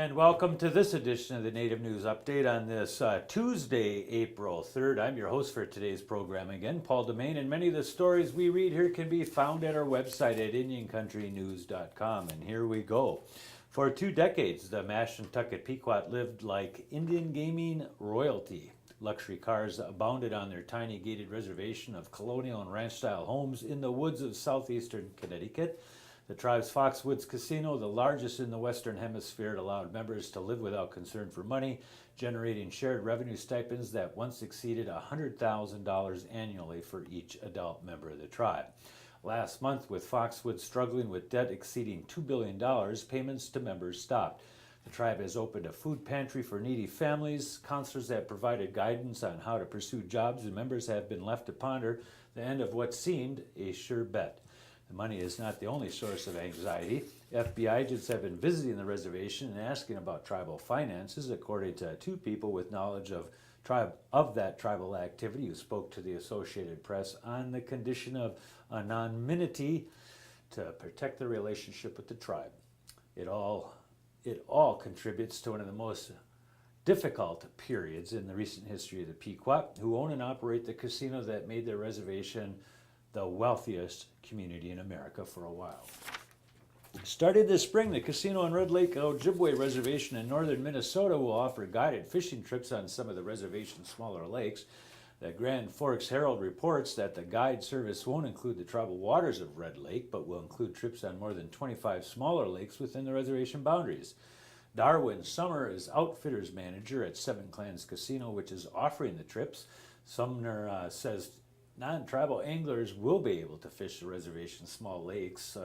And welcome to this edition of the Native News Update on this Tuesday, April 3rd. I'm your host for today's program again, Paul DeMain, and many of the stories we read here can be found at our website at IndianCountryNews.com. And here we go. For 2 decades, the Mashantucket Pequot lived like Indian gaming royalty. Luxury cars abounded on their tiny gated reservation of colonial and ranch-style homes in the woods of southeastern Connecticut. The tribe's Foxwoods Casino, the largest in the Western Hemisphere, allowed members to live without concern for money, generating shared revenue stipends that once exceeded $100,000 annually for each adult member of the tribe. Last month, with Foxwoods struggling with debt exceeding $2 billion, payments to members stopped. The tribe has opened a food pantry for needy families. Counselors have provided guidance on how to pursue jobs, and members have been left to ponder the end of what seemed a sure bet. The money is not the only source of anxiety. FBI agents have been visiting the reservation and asking about tribal finances, according to 2 people with knowledge of that tribal activity who spoke to the Associated Press on the condition of anonymity to protect the relationship with the tribe. It all contributes to one of the most difficult periods in the recent history of the Pequot, who own and operate the casino that made their reservation the wealthiest community in America for a while. Starting this spring, the casino on Red Lake Ojibwe Reservation in northern Minnesota will offer guided fishing trips on some of the reservation's smaller lakes. The Grand Forks Herald reports that the guide service won't include the tribal waters of Red Lake, but will include trips on more than 25 smaller lakes within the reservation boundaries. Darwin Summer is outfitters manager at Seven Clans Casino, which is offering the trips. Sumner says non-tribal anglers will be able to fish the reservation's small lakes.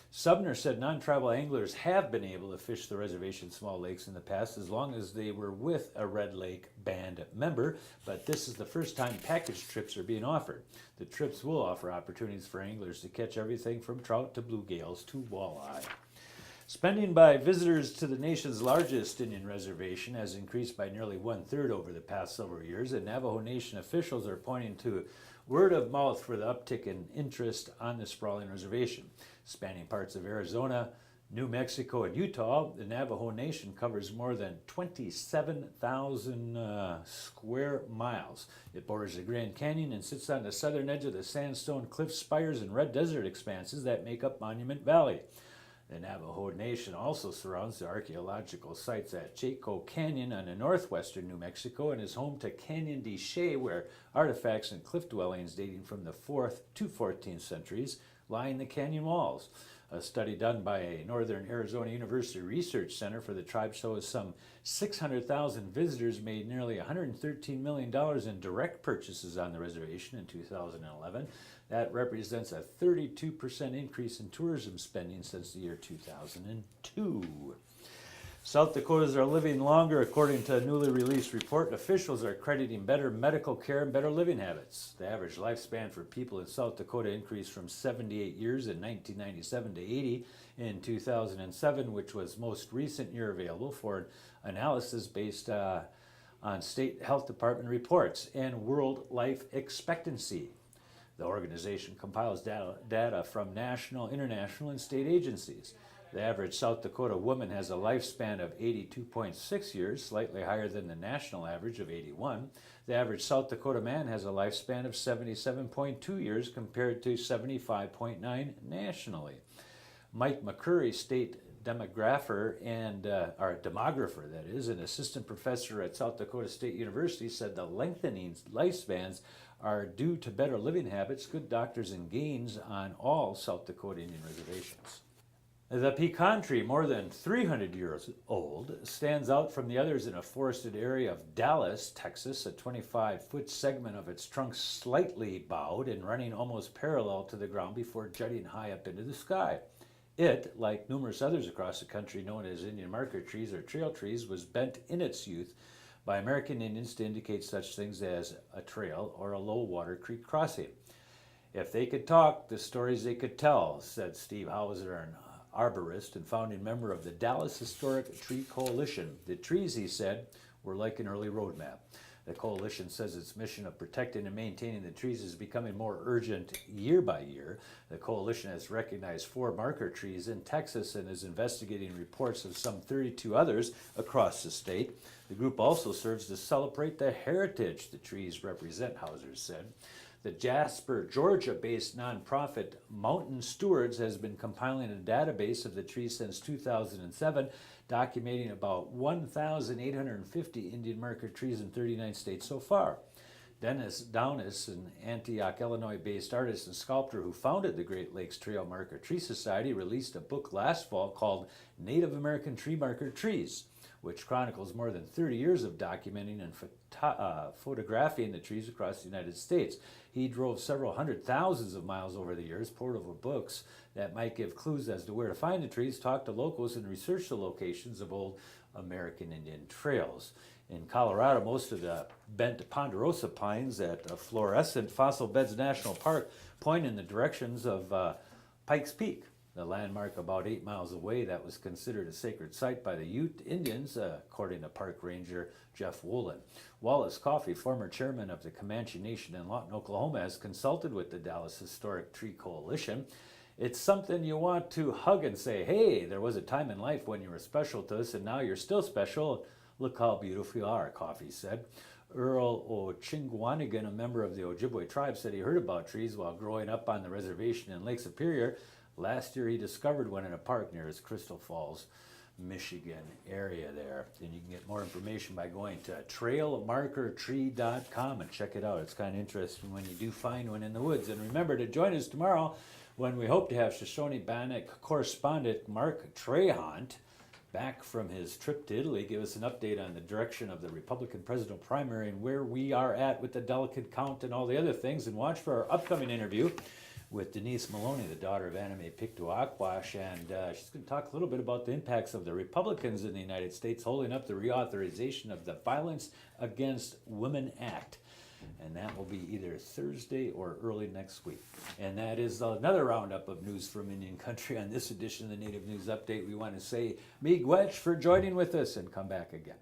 Sumner said non-tribal anglers have been able to fish the reservation's small lakes in the past as long as they were with a Red Lake band member, but this is the first time package trips are being offered. The trips will offer opportunities for anglers to catch everything from trout to bluegills to walleye. Spending by visitors to the nation's largest Indian reservation has increased by nearly 1/3 over the past several years, and Navajo Nation officials are pointing to word of mouth for the uptick in interest on the sprawling reservation. Spanning parts of Arizona, New Mexico, and Utah, the Navajo Nation covers more than 27,000 square miles. It borders the Grand Canyon and sits on the southern edge of the sandstone cliff spires and red desert expanses that make up Monument Valley. The Navajo Nation also surrounds the archaeological sites at Chaco Canyon on the northwestern New Mexico and is home to Canyon de Chelly, where artifacts and cliff dwellings dating from the 4th to 14th centuries line the canyon walls. A study done by a Northern Arizona University Research Center for the tribe shows some 600,000 visitors made nearly $113 million in direct purchases on the reservation in 2011. That represents a 32% increase in tourism spending since the year 2002. South Dakotans are living longer, according to a newly released report. Officials are crediting better medical care and better living habits. The average lifespan for people in South Dakota increased from 78 years in 1997 to 80 in 2007, which was most recent year available for analysis based on state health department reports and world life expectancy. The organization compiles data from national, international, and state agencies. The average South Dakota woman has a lifespan of 82.6 years, slightly higher than the national average of 81. The average South Dakota man has a lifespan of 77.2 years compared to 75.9 nationally. Mike McCurry, state demographer and an assistant professor at South Dakota State University, said the lengthening lifespans are due to better living habits, good doctors, and gains on all South Dakota Indian reservations. The pecan tree, more than 300 years old, stands out from the others in a forested area of Dallas, Texas. A 25-foot segment of its trunk slightly bowed and running almost parallel to the ground before jutting high up into the sky. It, like numerous others across the country known as Indian marker trees or trail trees, was bent in its youth by American Indians to indicate such things as a trail or a low water creek crossing. If they could talk, the stories they could tell, said Steve Hauser, an arborist and founding member of the Dallas Historic Tree Coalition. The trees, he said, were like an early road map. The coalition says its mission of protecting and maintaining the trees is becoming more urgent year by year. The coalition has recognized 4 marker trees in Texas and is investigating reports of some 32 others across the state. The group also serves to celebrate the heritage the trees represent, Hauser said. The Jasper, Georgia-based nonprofit Mountain Stewards has been compiling a database of the trees since 2007, documenting about 1,850 Indian marker trees in 39 states so far. Dennis Downes, an Antioch, Illinois-based artist and sculptor who founded the Great Lakes Trail Marker Tree Society, released a book last fall called Native American Tree Marker Trees, which chronicles more than 30 years of documenting and photographing the trees across the United States. He drove several hundred thousands of miles over the years, pored over books that might give clues as to where to find the trees, talked to locals, and researched the locations of old American Indian trails. In Colorado, most of the bent ponderosa pines at Fluorescent Fossil Beds National Park point in the directions of Pikes Peak, the landmark about 8 miles away that was considered a sacred site by the Ute Indians, according to park ranger Jeff Wolin. Wallace Coffey, former chairman of the Comanche Nation in Lawton, Oklahoma, has consulted with the Dallas Historic Tree Coalition. It's something you want to hug and say, hey, there was a time in life when you were special to us and now you're still special. Look how beautiful you are, Coffey said. Earl Ochingwanigan, a member of the Ojibwe tribe, said he heard about trees while growing up on the reservation in Lake Superior. Last year he discovered one in a park near his Crystal Falls, Michigan area there. And you can get more information by going to trailmarkertree.com and check it out. It's kind of interesting when you do find one in the woods. And remember to join us tomorrow when we hope to have Shoshone-Bannock correspondent Mark Trahant back from his trip to Italy, give us an update on the direction of the Republican presidential primary and where we are at with the delegate count and all the other things. And watch for our upcoming interview with Denise Maloney, the daughter of Anime Pictuakwash, and she's going to talk a little bit about the impacts of the Republicans in the United States holding up the reauthorization of the Violence Against Women Act. And that will be either Thursday or early next week. And that is another roundup of news from Indian Country on this edition of the Native News Update. We want to say miigwech for joining with us and come back again.